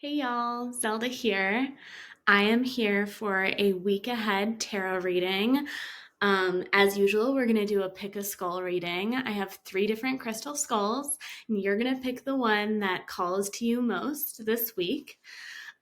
Hey y'all, Zelda here. I am here for a week ahead tarot reading. As usual, we're going to do a pick a skull reading. I have 3 different crystal skulls, and you're going to pick the one that calls to you most this week.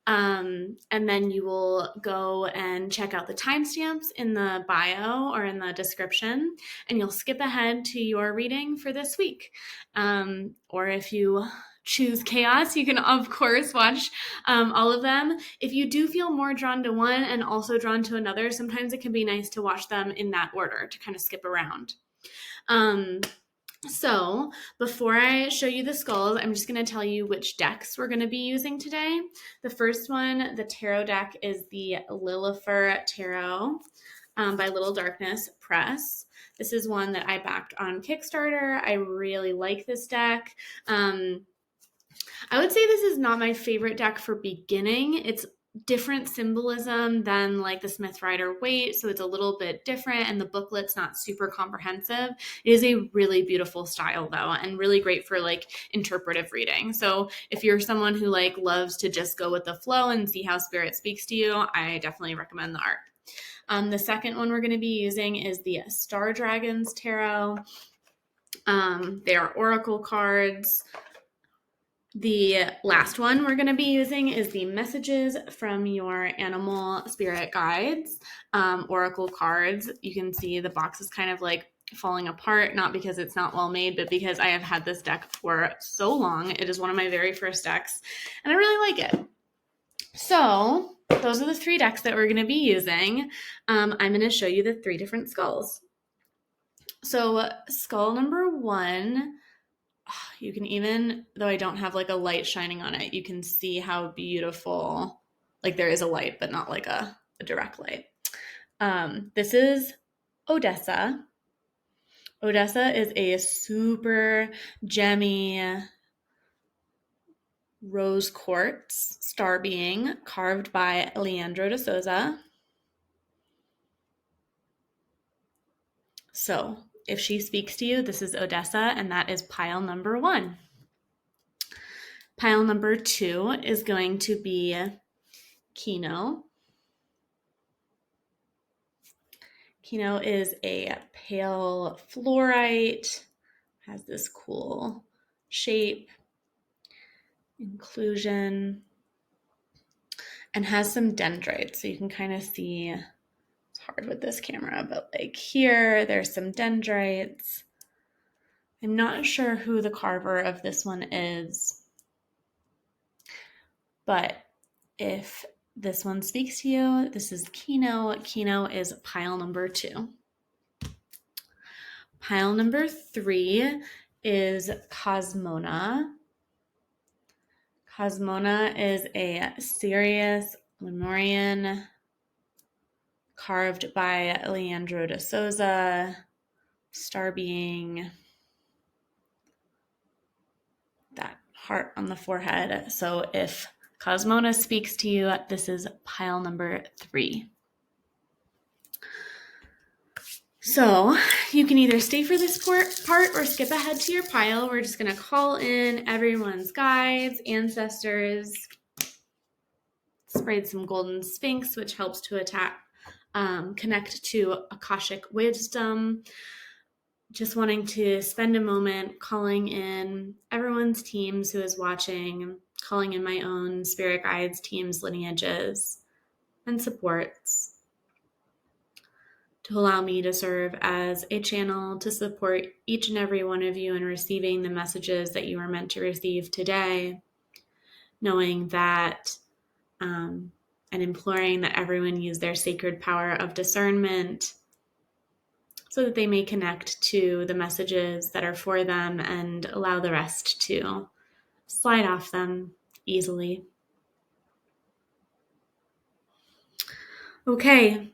And then you will go and check out the timestamps in the bio or in the description, and you'll skip ahead to your reading for this week. Or if you choose chaos, you can of course watch all of them. If you do feel more drawn to one and also drawn to another, sometimes it can be nice to watch them in that order to kind of skip around. So before I show you the skulls, I'm just going to tell you which decks we're going to be using today. The first one, the tarot deck, is the Lilifer Tarot by Little Darkness Press. This is one that I backed on Kickstarter. I really like this deck. I would say this is not my favorite deck for beginning. It's different symbolism than like the Smith Rider Waite, so it's a little bit different, and the booklet's not super comprehensive. It is a really beautiful style though, and really great for like interpretive reading. So if you're someone who like loves to just go with the flow and see how spirit speaks to you, I definitely recommend the art. The second one we're going to be using is the StarDragons Tarot. They are oracle cards. The last one we're going to be using is the messages from your animal spirit guides, oracle cards. You can see the box is kind of like falling apart, not because it's not well made, but because I have had this deck for so long. It is one of my very first decks, and I really like it. So those are the 3 decks that we're going to be using. I'm going to show you the 3 different skulls. So skull number 1, you can, even though I don't have like a light shining on it, you can see how beautiful, like there is a light, but not like a direct light. This is Odessa. Odessa is a super gemmy rose quartz star being carved by Leandro de Souza. So if she speaks to you, this is Odessa, and that is pile number 1. Pile number 2 is going to be Keno. Keno is a pale Flourite, has this cool shape, inclusion, and has some dendrites. So you can kind of see, it's hard with this camera, but like here, there's some dendrites. I'm not sure who the carver of this one is, but if this one speaks to you, this is Keno. Keno is pile number 2. Pile number 3 is Cosmona. Cosmona is a Sirius Lemurian carved by Leandro de Souza, star being, that heart on the forehead. So if Cosmona speaks to you, this is pile number 3. So you can either stay for this part or skip ahead to your pile. We're just going to call in everyone's guides, ancestors, sprayed some golden sphinx, which helps to connect to Akashic wisdom. Just wanting to spend a moment calling in everyone's teams who is watching, calling in my own spirit guides, teams, lineages, and supports, to allow me to serve as a channel to support each and every one of you in receiving the messages that you are meant to receive today, knowing that and imploring that everyone use their sacred power of discernment so that they may connect to the messages that are for them and allow the rest to slide off them easily. Okay.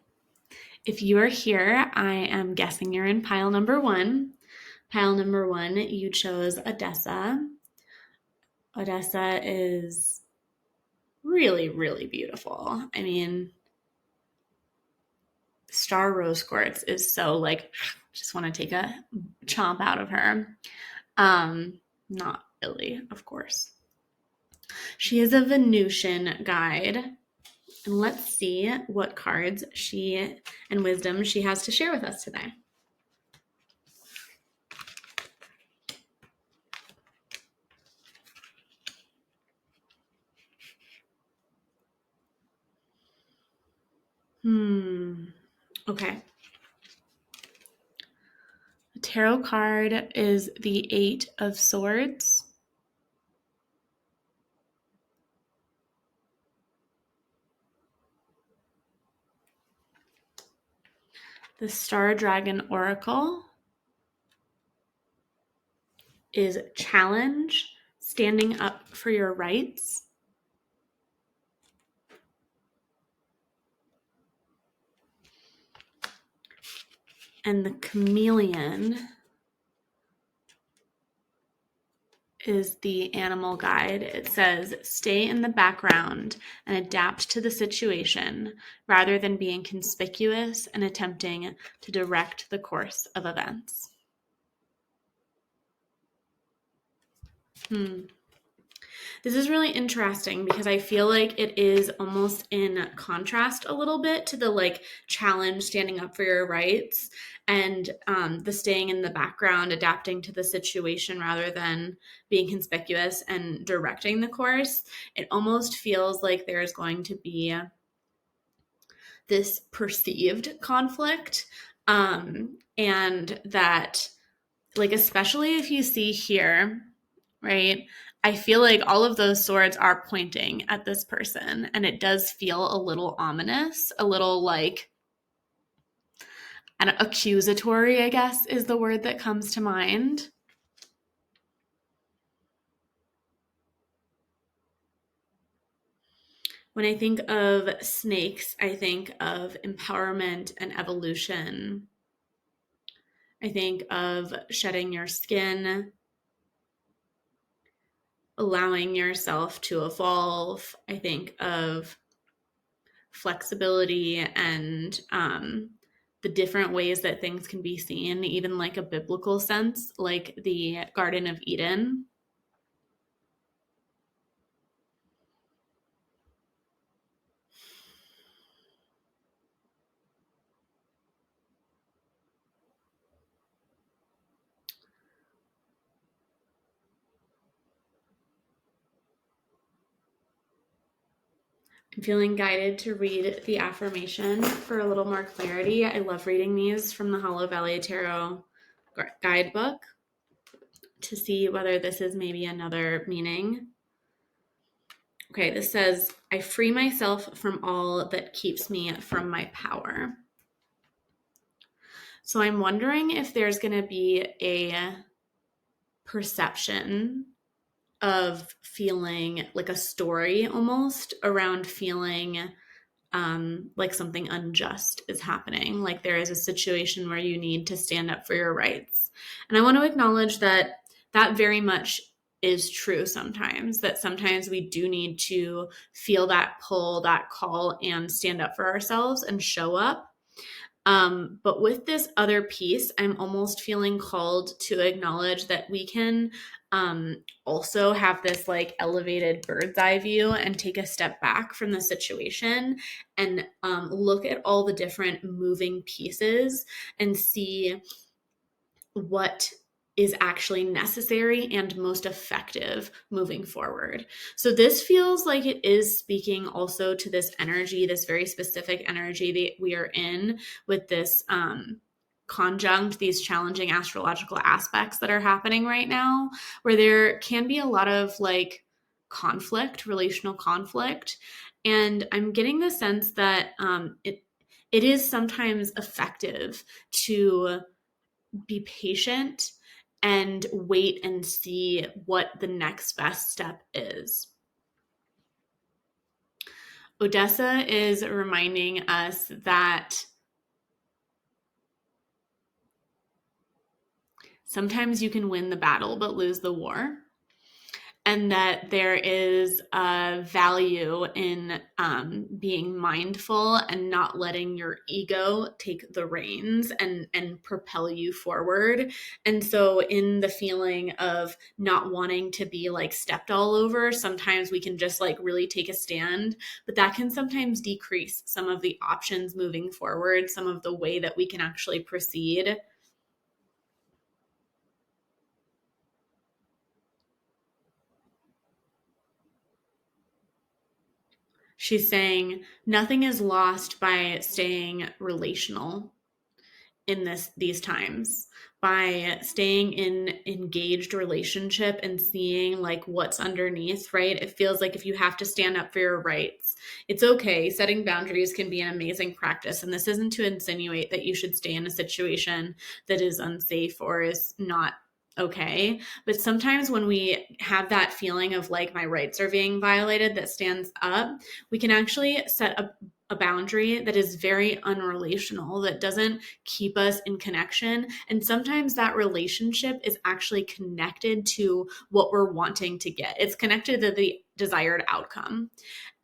If you are here, I am guessing you're in pile number 1. Pile number 1, you chose Odessa. Odessa is really, really beautiful. I mean, Star Rose Quartz is so like, just want to take a chomp out of her. Not really, of course. She is a Venusian guide. And let's see what cards and wisdom she has to share with us today. Okay. The tarot card is the Eight of Swords. The StarDragon Oracle is challenge, standing up for your rights. And the Chameleon is the animal guide. It says, stay in the background and adapt to the situation rather than being conspicuous and attempting to direct the course of events. This is really interesting because I feel like it is almost in contrast a little bit to the like challenge, standing up for your rights, and the staying in the background, adapting to the situation rather than being conspicuous and directing the course. It almost feels like there's going to be this perceived conflict, and that, like, especially if you see here, right? I feel like all of those swords are pointing at this person, and it does feel a little ominous, a little like an accusatory, I guess, is the word that comes to mind. When I think of snakes, I think of empowerment and evolution. I think of shedding your skin, allowing yourself to evolve. I think of flexibility and the different ways that things can be seen, even like a biblical sense, like the Garden of Eden. I'm feeling guided to read the affirmation for a little more clarity. I love reading these from the Hollow Valley Tarot guidebook to see whether this is maybe another meaning. Okay, this says, I free myself from all that keeps me from my power. So I'm wondering if there's going to be a perception of feeling like a story almost around feeling like something unjust is happening, like there is a situation where you need to stand up for your rights. And I want to acknowledge that that very much is true sometimes, that sometimes we do need to feel that pull, that call, and stand up for ourselves and show up. But with this other piece, I'm almost feeling called to acknowledge that we can also have this like elevated bird's eye view and take a step back from the situation and look at all the different moving pieces and see what is actually necessary and most effective moving forward. So this feels like it is speaking also to this energy, this very specific energy that we are in with this conjunct, these challenging astrological aspects that are happening right now, where there can be a lot of like conflict, relational conflict. And I'm getting the sense that it is sometimes effective to be patient and wait and see what the next best step is. Odessa is reminding us that sometimes you can win the battle but lose the war. and that there is a value in being mindful and not letting your ego take the reins and propel you forward. And so in the feeling of not wanting to be like stepped all over, sometimes we can just like really take a stand, but that can sometimes decrease some of the options moving forward, some of the way that we can actually proceed. She's saying nothing is lost by staying relational in these times, by staying in engaged relationship and seeing like what's underneath, right? It feels like if you have to stand up for your rights, it's okay. Setting boundaries can be an amazing practice, and this isn't to insinuate that you should stay in a situation that is unsafe or is not okay. But sometimes when we have that feeling of like my rights are being violated that stands up, we can actually set a boundary that is very unrelational, that doesn't keep us in connection. And sometimes that relationship is actually connected to what we're wanting to get. It's connected to the desired outcome.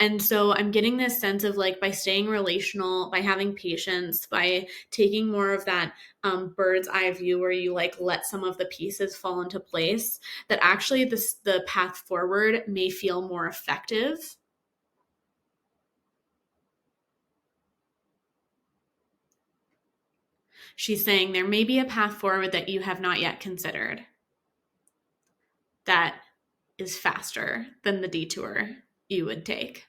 And so I'm getting this sense of like by staying relational, by having patience, by taking more of that bird's eye view where you like let some of the pieces fall into place, that actually the path forward may feel more effective. She's saying there may be a path forward that you have not yet considered that is faster than the detour you would take.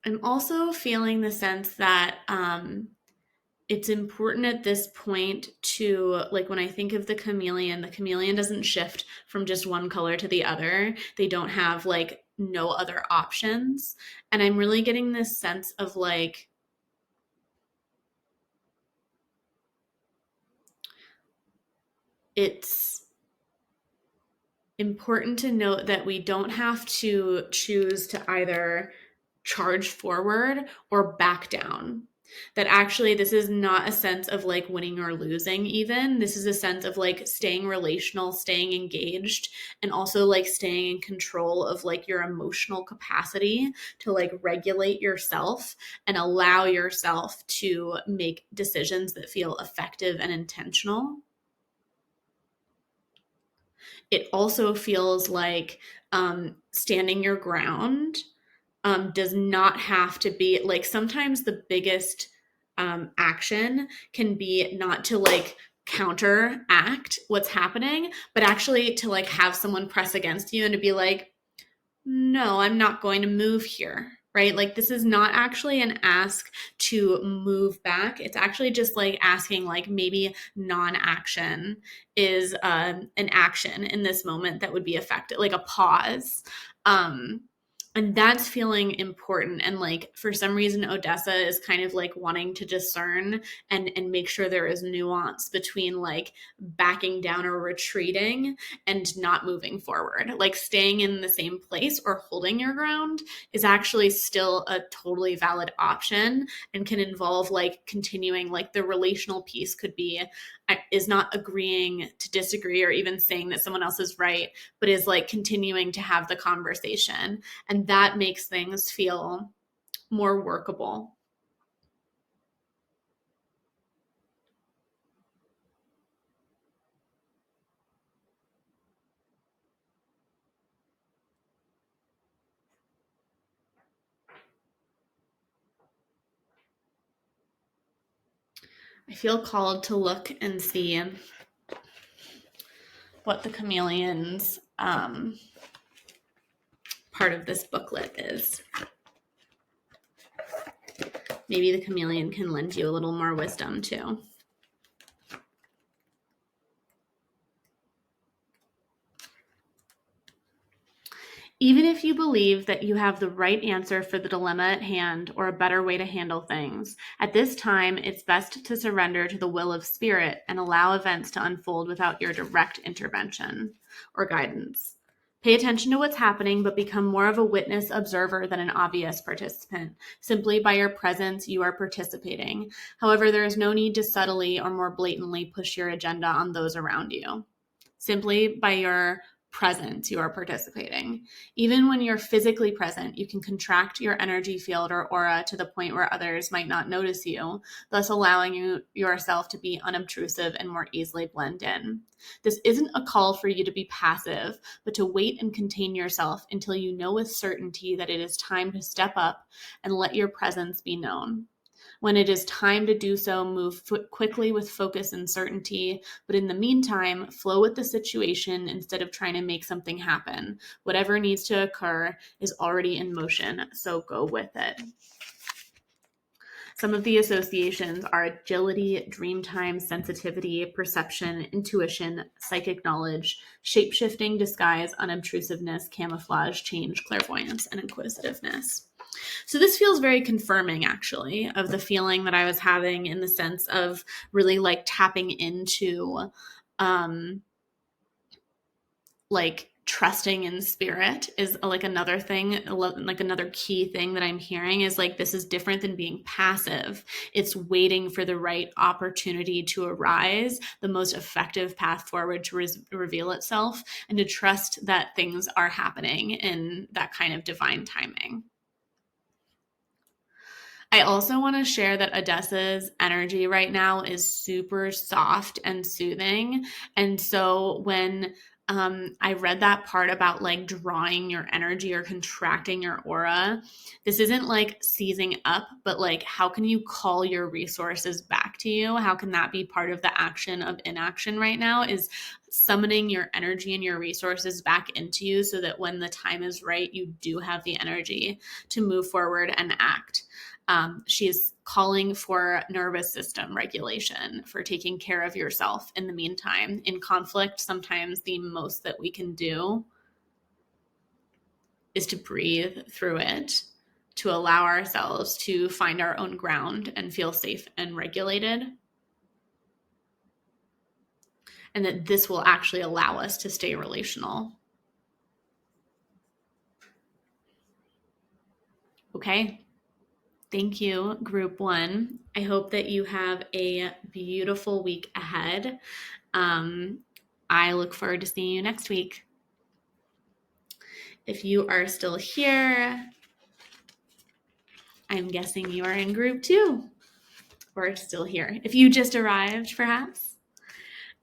I'm also feeling the sense that it's important at this point to, like, when I think of the chameleon doesn't shift from just one color to the other. They don't have like no other options. And I'm really getting this sense of like, it's important to note that we don't have to choose to either charge forward or back down. That actually, this is not a sense of like winning or losing, even. This is a sense of like staying relational, staying engaged, and also like staying in control of like your emotional capacity to like regulate yourself and allow yourself to make decisions that feel effective and intentional. It also feels like standing your ground does not have to be like, sometimes the biggest action can be not to like counteract what's happening, but actually to like have someone press against you and to be like, no, I'm not going to move here. Right? Like, this is not actually an ask to move back. It's actually just like asking, like, maybe non-action is an action in this moment that would be effective, like a pause. And that's feeling important. And like, for some reason, Odessa is kind of like wanting to discern and make sure there is nuance between like backing down or retreating and not moving forward. Like, staying in the same place or holding your ground is actually still a totally valid option and can involve like continuing, like the relational piece could be, is not agreeing to disagree or even saying that someone else is right, but is like continuing to have the conversation. And that makes things feel more workable. I feel called to look and see what the chameleon's part of this booklet is. Maybe the chameleon can lend you a little more wisdom too. Even if you believe that you have the right answer for the dilemma at hand or a better way to handle things, at this time it's best to surrender to the will of spirit and allow events to unfold without your direct intervention or guidance. Pay attention to what's happening, but become more of a witness observer than an obvious participant. Simply by your presence, you are participating. However, there is no need to subtly or more blatantly push your agenda on those around you. Simply by your presence, you are participating. Even when you're physically present, you can contract your energy field or aura to the point where others might not notice you, thus allowing yourself to be unobtrusive and more easily blend in. This isn't a call for you to be passive, but to wait and contain yourself until you know with certainty that it is time to step up and let your presence be known. When it is time to do so, move quickly with focus and certainty. But in the meantime, flow with the situation instead of trying to make something happen. Whatever needs to occur is already in motion, so go with it. Some of the associations are agility, dream time, sensitivity, perception, intuition, psychic knowledge, shape-shifting, disguise, unobtrusiveness, camouflage, change, clairvoyance, and inquisitiveness. So this feels very confirming, actually, of the feeling that I was having in the sense of really like tapping into like trusting in spirit is like another thing, like another key thing that I'm hearing is like, this is different than being passive. It's waiting for the right opportunity to arise, the most effective path forward to reveal itself, and to trust that things are happening in that kind of divine timing. I also want to share that Odessa's energy right now is super soft and soothing. And so when I read that part about like drawing your energy or contracting your aura, this isn't like seizing up, but like how can you call your resources back to you? How can that be part of the action of inaction right now is summoning your energy and your resources back into you so that when the time is right, you do have the energy to move forward and act. She's calling for nervous system regulation, for taking care of yourself in the meantime. In conflict, sometimes the most that we can do is to breathe through it, to allow ourselves to find our own ground and feel safe and regulated. And that this will actually allow us to stay relational. Okay. Thank you, Group 1. I hope that you have a beautiful week ahead. I look forward to seeing you next week. If you are still here, I'm guessing you are in Group 2 or still here. If you just arrived, perhaps.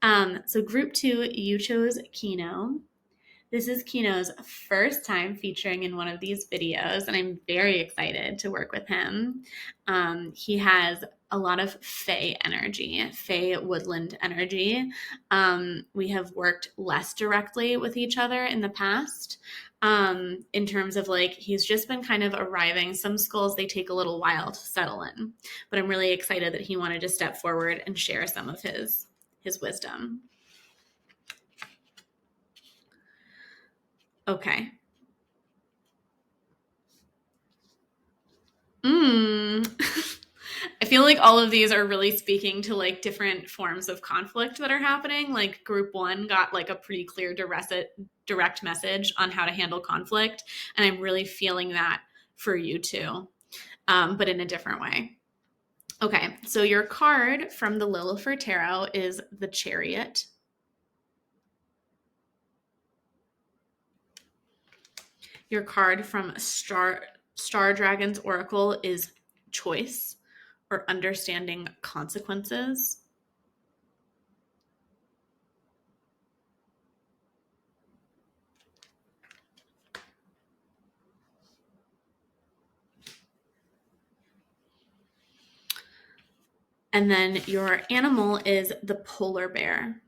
So Group 2, you chose Keno. This is Keno's first time featuring in one of these videos, and I'm very excited to work with him. He has a lot of Fae energy, Fae woodland energy. We have worked less directly with each other in the past. In terms of like, he's just been kind of arriving. Some skulls, they take a little while to settle in, but I'm really excited that he wanted to step forward and share some of his wisdom. Okay. I feel like all of these are really speaking to like different forms of conflict that are happening. Like Group 1 got like a pretty clear direct message on how to handle conflict. And I'm really feeling that for you too, but in a different way. Okay, so your card from the Lilifer Tarot is the Chariot. Your card from StarDragons Oracle is Choice, or Understanding Consequences. And then your animal is the polar bear.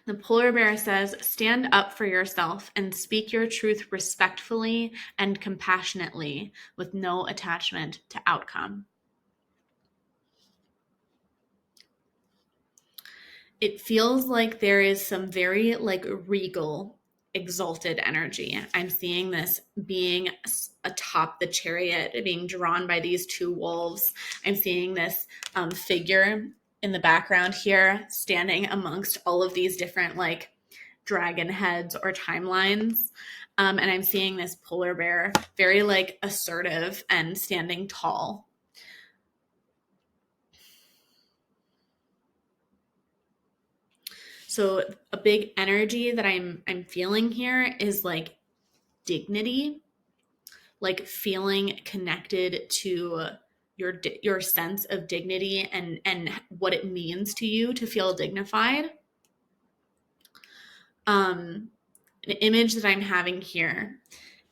The polar bear says, stand up for yourself and speak your truth respectfully and compassionately with no attachment to outcome. it feels like there is some very like regal, exalted energy. I'm seeing this being atop the chariot, being drawn by these two wolves. I'm seeing this figure in the background here standing amongst all of these different like dragon heads or timelines. And I'm seeing this polar bear very like assertive and standing tall. So a big energy that I'm feeling here is like dignity, like feeling connected to your sense of dignity and what it means to you to feel dignified. An image that I'm having here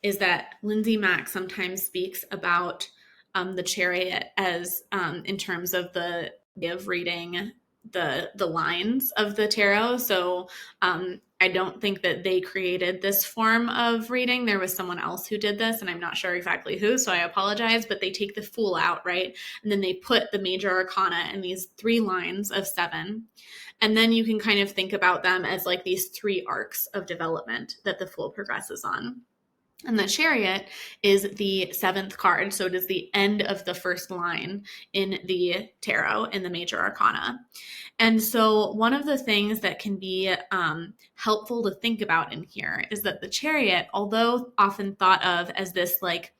is that Lindsay Mack sometimes speaks about the chariot as in terms of the way of reading the lines of the tarot. So I don't think that they created this form of reading. There was someone else who did this, and I'm not sure exactly who, so I apologize, but they take the Fool out, right? And then they put the major arcana in these 3 lines of 7. And then you can kind of think about them as like these 3 arcs of development that the Fool progresses on. And the chariot is the 7th card. So it is the end of the first line in the tarot in the major arcana. And so one of the things that can be helpful to think about in here is that the chariot, although often thought of as this like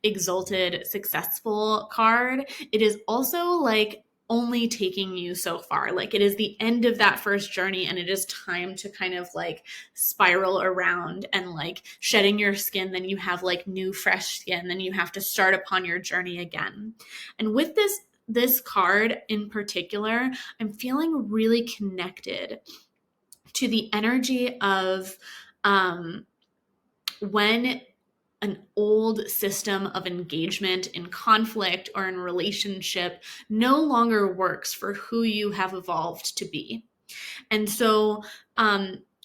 exalted, successful card, it is also like only taking you so far. Like it is the end of that first journey, and it is time to kind of like spiral around and like shedding your skin. Then you have like new fresh skin. Then you have to start upon your journey again. And with this card in particular, I'm feeling really connected to the energy of when an old system of engagement in conflict or in relationship no longer works for who you have evolved to be. And so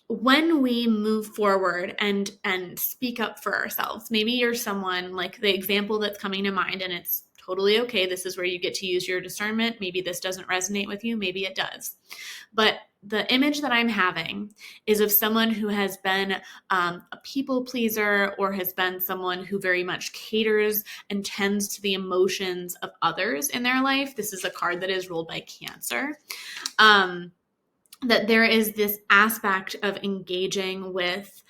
when we move forward and speak up for ourselves, maybe you're someone like the example that's coming to mind, and it's totally okay. This is where you get to use your discernment. Maybe this doesn't resonate with you. Maybe it does. But the image that I'm having is of someone who has been a people pleaser, or has been someone who very much caters and tends to the emotions of others in their life. This is a card that is ruled by Cancer. That there is this aspect of engaging with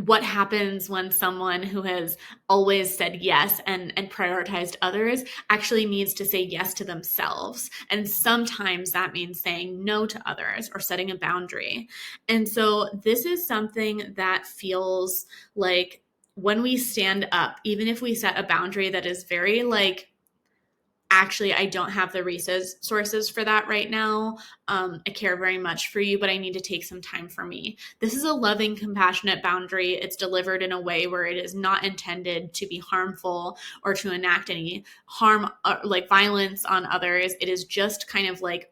what happens when someone who has always said yes and prioritized others actually needs to say yes to themselves. And sometimes that means saying no to others or setting a boundary. And so this is something that feels like when we stand up, even if we set a boundary that is very like, actually, I don't have the resources for that right now. I care very much for you, but I need to take some time for me. This is a loving, compassionate boundary. It's delivered in a way where it is not intended to be harmful or to enact any harm, like violence on others. It is just kind of like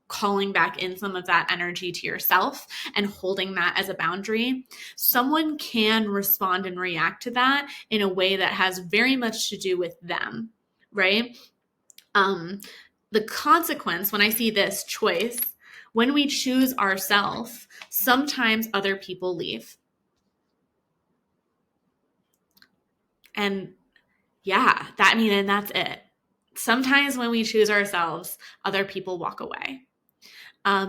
calling back in some of that energy to yourself and holding that as a boundary. Someone can respond and react to that in a way that has very much to do with them, right? The consequence, when I see this choice, when we choose ourselves, sometimes other people leave. And yeah, and that's it. Sometimes when we choose ourselves, other people walk away.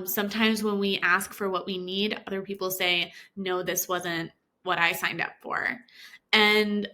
Sometimes when we ask for what we need, other people say, no, this wasn't what I signed up for. And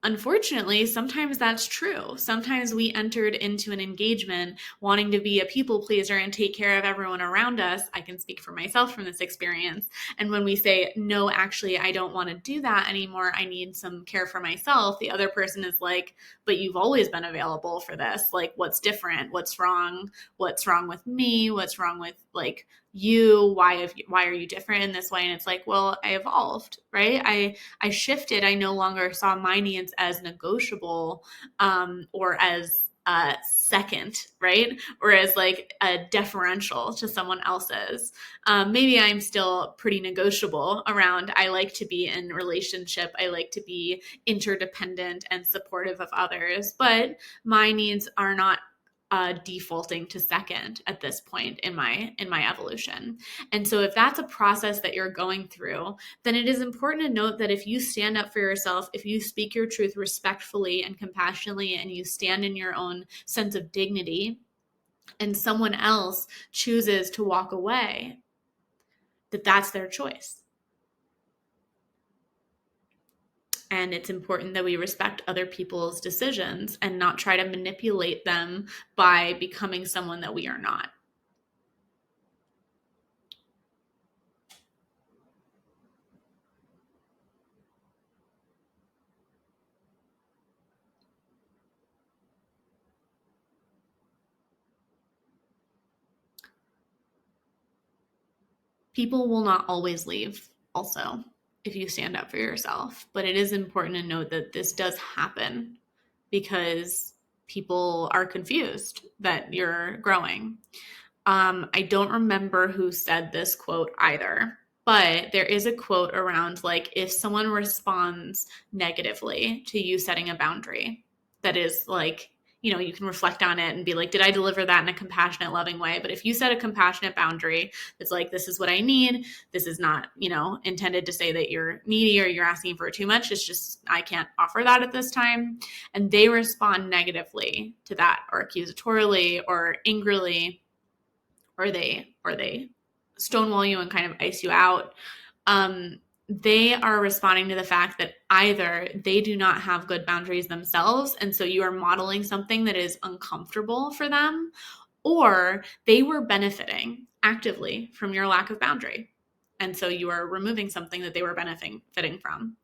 unfortunately, sometimes that's true. Sometimes we entered into an engagement wanting to be a people pleaser and take care of everyone around us. I can speak for myself from this experience. And when we say, no, actually, I don't want to do that anymore, I need some care for myself, the other person is like, but you've always been available for this. Like, what's different? What's wrong? What's wrong with me? What's wrong with like you? Why are you different in this way? And it's like, well, I evolved, right? I shifted. I no longer saw my needs as negotiable or as second, right? Or as like a deferential to someone else's. Maybe I'm still pretty negotiable around, I like to be in relationship. I like to be interdependent and supportive of others, but my needs are not defaulting to second at this point in my evolution. And so if that's a process that you're going through, then it is important to note that if you stand up for yourself, if you speak your truth respectfully and compassionately, and you stand in your own sense of dignity, and someone else chooses to walk away, that's their choice. And it's important that we respect other people's decisions and not try to manipulate them by becoming someone that we are not. People will not always leave also if you stand up for yourself, but it is important to note that this does happen because people are confused that you're growing. I don't remember who said this quote either, but there is a quote around like, if someone responds negatively to you setting a boundary, that is like, you can reflect on it and be like, did I deliver that in a compassionate, loving way? But if you set a compassionate boundary that's like, this is what I need, this is not, intended to say that you're needy or you're asking for too much. It's just, I can't offer that at this time. And they respond negatively to that, or accusatorily or angrily, or they stonewall you and kind of ice you out. They are responding to the fact that either they do not have good boundaries themselves, and so you are modeling something that is uncomfortable for them, or they were benefiting actively from your lack of boundary. And so you are removing something that they were benefiting from.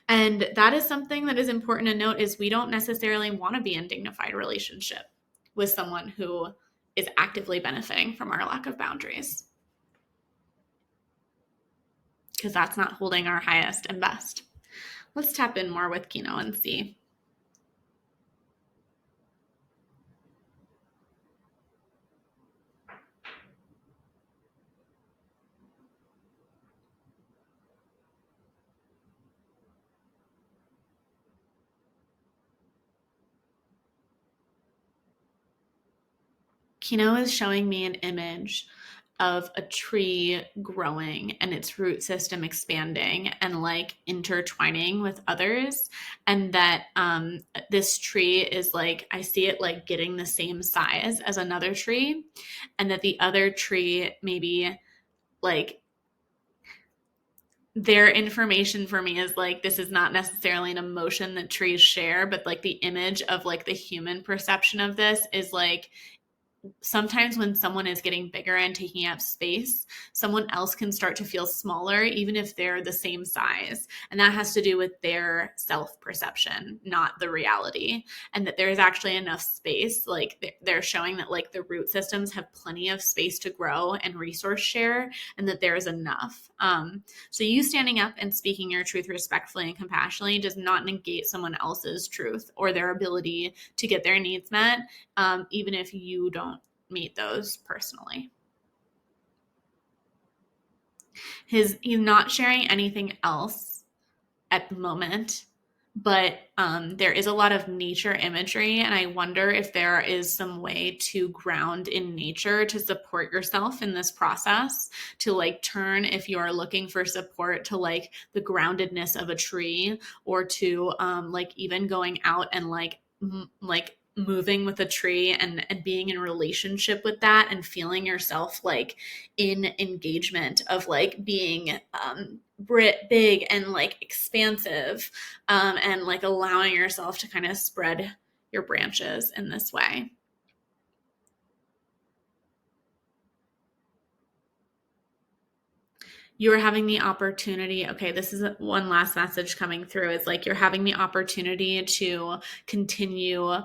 And that is something that is important to note, is we don't necessarily want to be in dignified relationship with someone who is actively benefiting from our lack of boundaries, because that's not holding our highest and best. Let's tap in more with Keno and see. Keno is showing me an image of a tree growing and its root system expanding and like intertwining with others. And that this tree is like, I see it like getting the same size as another tree. And that the other tree maybe like, their information for me is like, this is not necessarily an emotion that trees share, but like the image of like the human perception of this is like, sometimes when someone is getting bigger and taking up space, someone else can start to feel smaller, even if they're the same size. And that has to do with their self-perception, not the reality. And that there is actually enough space. Like they're showing that like the root systems have plenty of space to grow and resource share, and that there is enough. So you standing up and speaking your truth respectfully and compassionately does not negate someone else's truth or their ability to get their needs met, even if you don't meet those personally. He's not sharing anything else at the moment, but there is a lot of nature imagery, and I wonder if there is some way to ground in nature to support yourself in this process, to like turn, if you're looking for support, to like the groundedness of a tree, or to like even going out and like moving with a tree and being in relationship with that and feeling yourself like in engagement of like being big and like expansive, and like allowing yourself to kind of spread your branches in this way. You're having the opportunity. Okay, this is one last message coming through. It's like you're having the opportunity to continue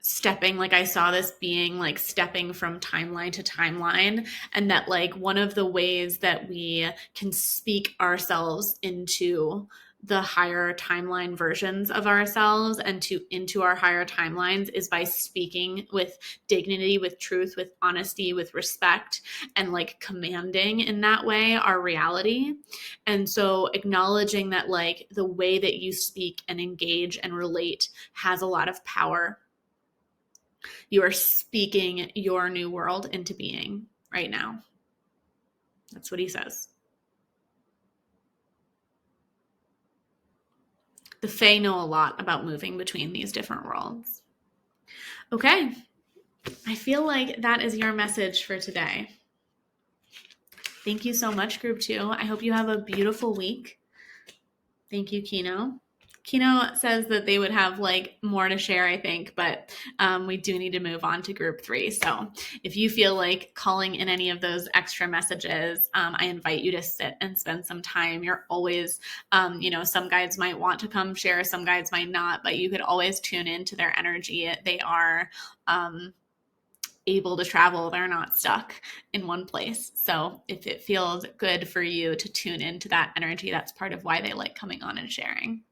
stepping, like I saw this being like stepping from timeline to timeline, and that like one of the ways that we can speak ourselves into the higher timeline versions of ourselves and into our higher timelines is by speaking with dignity, with truth, with honesty, with respect, and like commanding in that way our reality. And so acknowledging that like the way that you speak and engage and relate has a lot of power, You are speaking your new world into being right now. That's what he says. The Fae know a lot about moving between these different worlds. Okay. I feel like that is your message for today. Thank you so much, Group 2. I hope you have a beautiful week. Thank you, Keno. Keno says that they would have like more to share, I think, but we do need to move on to Group 3. So if you feel like calling in any of those extra messages, I invite you to sit and spend some time. You're always, some guides might want to come share, some guides might not, but you could always tune into their energy. They are able to travel. They're not stuck in one place. So if it feels good for you to tune into that energy, that's part of why they like coming on and sharing.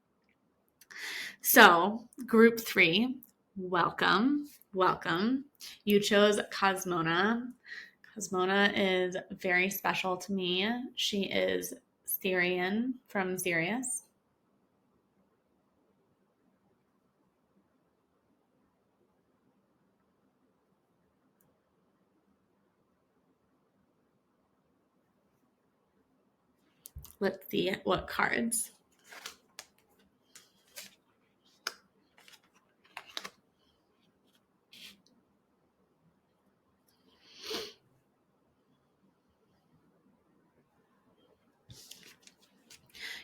So Group 3, welcome. You chose Cosmona. Cosmona is very special to me. She is Syrian from Sirius. Let's see what cards.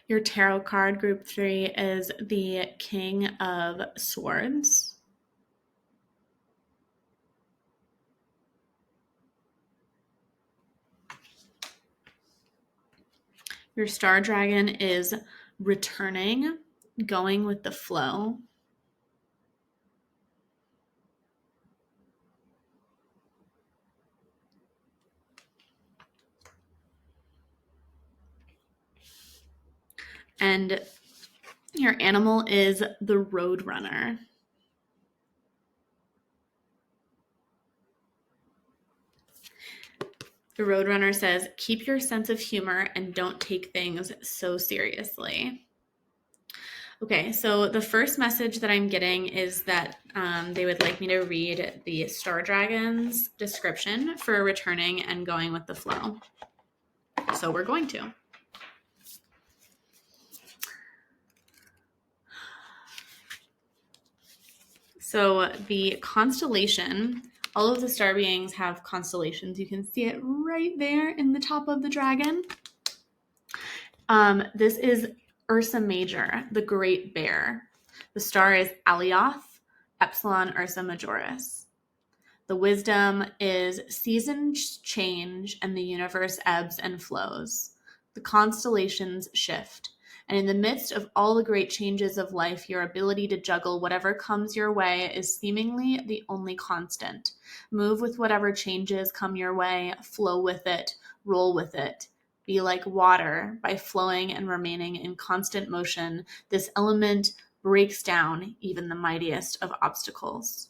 Your tarot card, Group 3, is the King of Swords. Your star dragon is returning, going with the flow. And your animal is the Roadrunner. The Roadrunner says, keep your sense of humor and don't take things so seriously. Okay, so the first message that I'm getting is that they would like me to read the Star Dragons description for returning and going with the flow. So we're going to. So the constellation, all of the star beings have constellations. You can see it right there in the top of the dragon. This is Ursa Major, the Great Bear. The star is Alioth, Epsilon Ursa Majoris. The wisdom is seasons change and the universe ebbs and flows. The constellations shift. And in the midst of all the great changes of life, your ability to juggle whatever comes your way is seemingly the only constant. Move with whatever changes come your way, flow with it, roll with it. Be like water. By flowing and remaining in constant motion, this element breaks down even the mightiest of obstacles.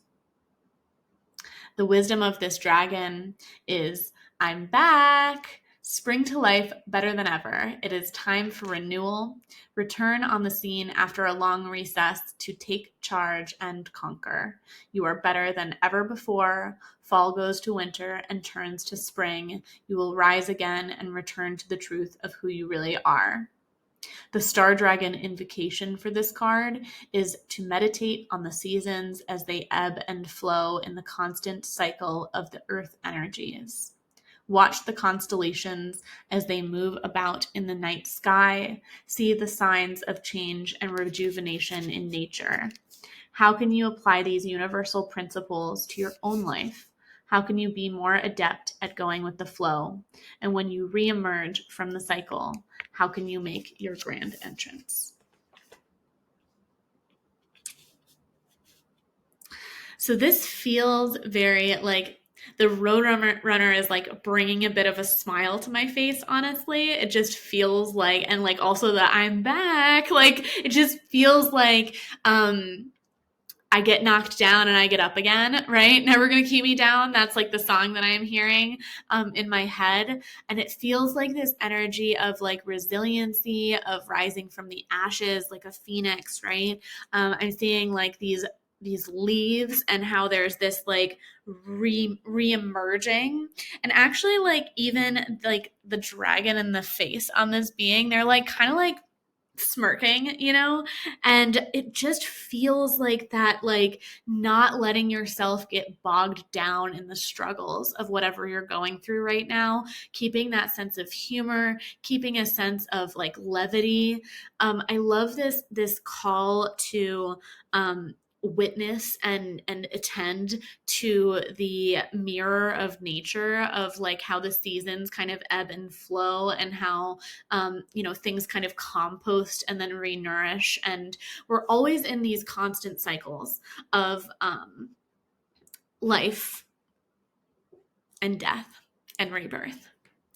The wisdom of this dragon is, I'm back. Spring to life better than ever. It is time for renewal. Return on the scene after a long recess to take charge and conquer. You are better than ever before. Fall goes to winter and turns to spring. You will rise again and return to the truth of who you really are. The Star Dragon invocation for this card is to meditate on the seasons as they ebb and flow in the constant cycle of the earth energies. Watch the constellations as they move about in the night sky. See the signs of change and rejuvenation in nature. How can you apply these universal principles to your own life? How can you be more adept at going with the flow? And when you reemerge from the cycle, how can you make your grand entrance? So this feels very like the Roadrunner is like bringing a bit of a smile to my face, honestly. It just feels like, and like also that I'm back, like it just feels like I get knocked down and I get up again, right? Never Gonna Keep Me Down. That's like the song that I am hearing in my head. And it feels like this energy of like resiliency, of rising from the ashes, like a phoenix, right? I'm seeing like these these leaves and how there's this like re-emerging, and actually like even like the dragon and the face on this being, they're like kind of like smirking, you know, and it just feels like that, like not letting yourself get bogged down in the struggles of whatever you're going through right now, keeping that sense of humor, keeping a sense of like levity. I love this call to witness and attend to the mirror of nature, of like how the seasons kind of ebb and flow, and how things kind of compost and then re-nourish. And we're always in these constant cycles of life and death and rebirth.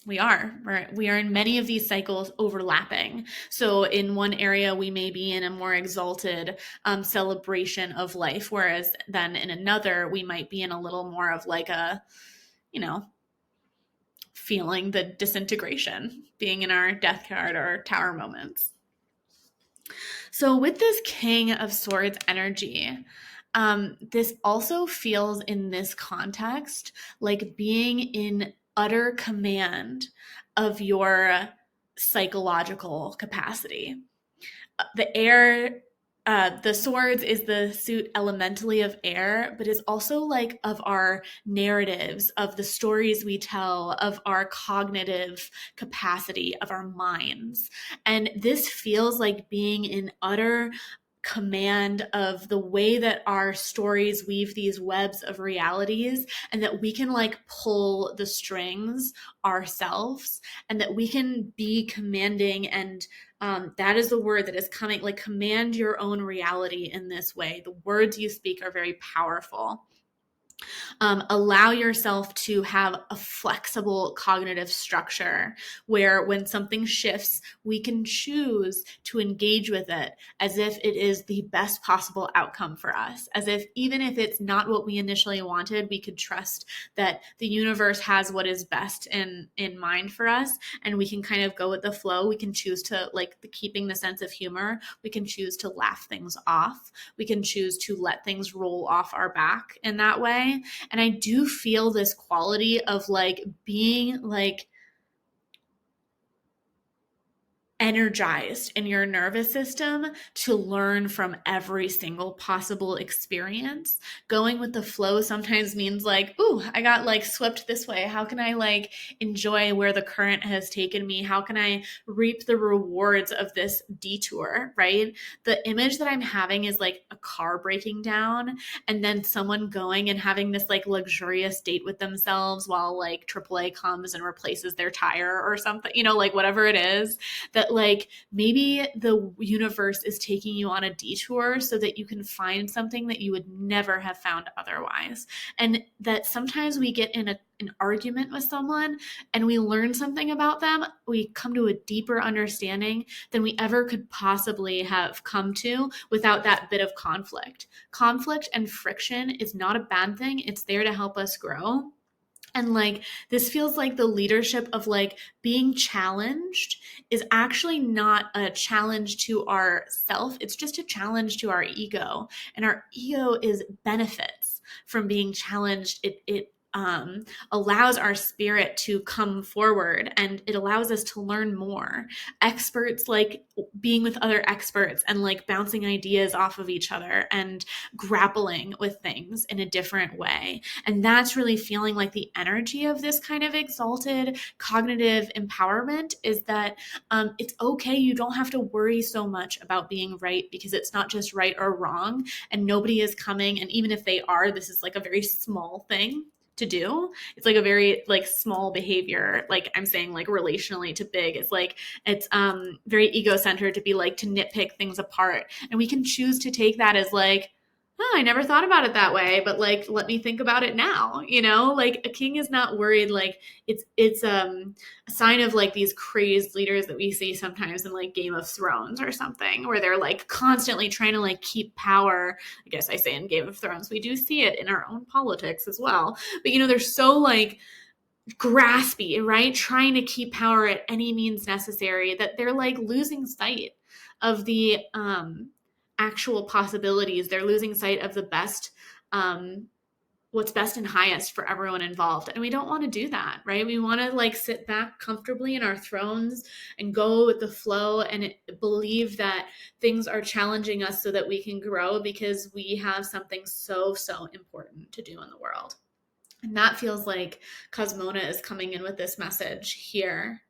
We are in many of these cycles overlapping. So in one area, we may be in a more exalted celebration of life, whereas then in another, we might be in a little more of like a, feeling the disintegration, being in our death card or tower moments. So with this King of Swords energy, this also feels in this context like being in utter command of your psychological capacity. The swords is the suit elementally of air, but is also like of our narratives, of the stories we tell, of our cognitive capacity, of our minds. And this feels like being in utter command of the way that our stories weave these webs of realities, and that we can like pull the strings ourselves, and that we can be commanding. And that is the word that is coming, like command your own reality in this way. The words you speak are very powerful. Allow yourself to have a flexible cognitive structure where when something shifts, we can choose to engage with it as if it is the best possible outcome for us, as if even if it's not what we initially wanted, we could trust that the universe has what is best in mind for us, and we can kind of go with the flow. We can choose to, like, keeping the sense of humor, we can choose to laugh things off. We can choose to let things roll off our back in that way. And I do feel this quality of like being like energized in your nervous system to learn from every single possible experience. Going with the flow sometimes means like, ooh, I got like swept this way. How can I like enjoy where the current has taken me? How can I reap the rewards of this detour, right? The image that I'm having is like a car breaking down and then someone going and having this like luxurious date with themselves while like AAA comes and replaces their tire or something, like whatever it is, that like maybe the universe is taking you on a detour so that you can find something that you would never have found otherwise. And that sometimes we get in an argument with someone and we learn something about them, we come to a deeper understanding than we ever could possibly have come to without that bit of conflict. Conflict and friction is not a bad thing. It's there to help us grow. And like, this feels like the leadership of like being challenged is actually not a challenge to our self. It's just a challenge to our ego. And our ego is benefits from being challenged. It allows our spirit to come forward, and it allows us to learn more. Experts, like being with other experts and like bouncing ideas off of each other and grappling with things in a different way. And that's really feeling like the energy of this kind of exalted cognitive empowerment, is that it's okay. You don't have to worry so much about being right, because it's not just right or wrong, and nobody is coming. And even if they are, this is like a very small thing to do. It's like a very like small behavior, like I'm saying, like relationally to big. It's like it's very ego-centered to be like to nitpick things apart, and we can choose to take that as like, oh, I never thought about it that way, but like let me think about it now. Like a king is not worried. Like it's a sign of like these crazed leaders that we see sometimes in like Game of Thrones or something, where they're like constantly trying to like keep power. I guess I say in Game of Thrones, we do see it in our own politics as well. But they're so like graspy, right? Trying to keep power at any means necessary, that they're like losing sight of the actual possibilities. They're losing sight of the best, what's best and highest for everyone involved. And we don't want to do that, right? We want to like sit back comfortably in our thrones and go with the flow and believe that things are challenging us so that we can grow, because we have something so, so important to do in the world. And that feels like Cosmona is coming in with this message here.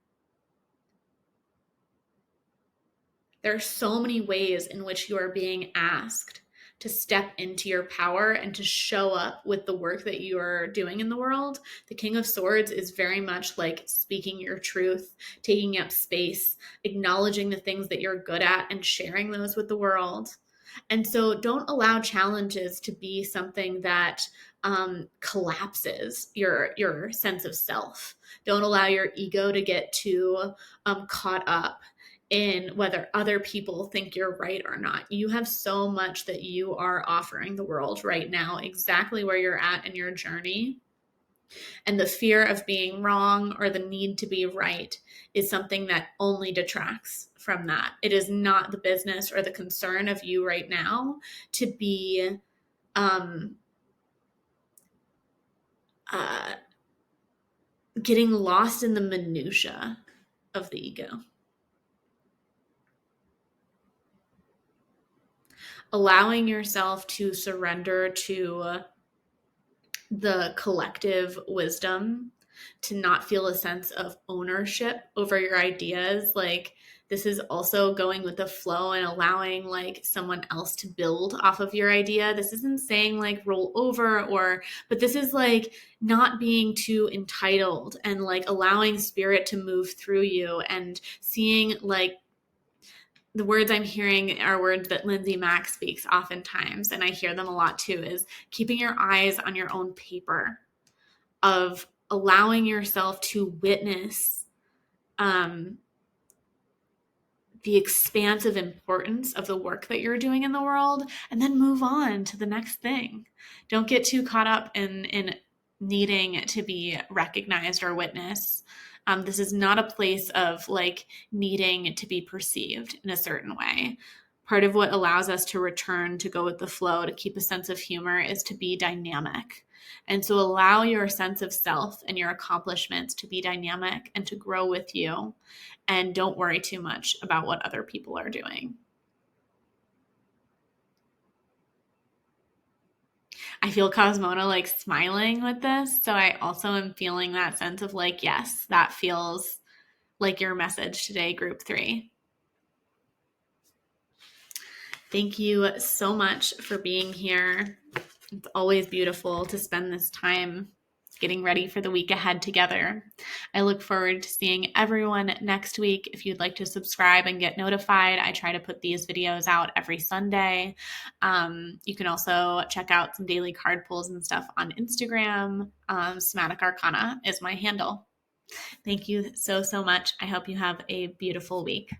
There are so many ways in which you are being asked to step into your power and to show up with the work that you are doing in the world. The King of Swords is very much like speaking your truth, taking up space, acknowledging the things that you're good at and sharing those with the world. And so don't allow challenges to be something that collapses your sense of self. Don't allow your ego to get too caught up in whether other people think you're right or not. You have so much that you are offering the world right now, exactly where you're at in your journey. And the fear of being wrong or the need to be right is something that only detracts from that. It is not the business or the concern of you right now to be getting lost in the minutia of the ego. Allowing yourself to surrender to the collective wisdom, to not feel a sense of ownership over your ideas. Like, this is also going with the flow and allowing like someone else to build off of your idea. This isn't saying like roll over but this is like not being too entitled and like allowing spirit to move through you and seeing like the words I'm hearing are words that Lindsay Mack speaks oftentimes, and I hear them a lot too, is keeping your eyes on your own paper, of allowing yourself to witness the expansive importance of the work that you're doing in the world, and then move on to the next thing. Don't get too caught up in needing to be recognized or witnessed. This is not a place of like needing to be perceived in a certain way. Part of what allows us to return, to go with the flow, to keep a sense of humor, is to be dynamic. And so allow your sense of self and your accomplishments to be dynamic and to grow with you. And don't worry too much about what other people are doing. I feel Cosmona like smiling with this. So I also am feeling that sense of like, yes, that feels like your message today, group 3. Thank you so much for being here. It's always beautiful to spend this time getting ready for the week ahead together. I look forward to seeing everyone next week. If you'd like to subscribe and get notified, I try to put these videos out every Sunday. You can also check out some daily card pulls and stuff on Instagram. Somatic Arcana is my handle. Thank you so, so much. I hope you have a beautiful week.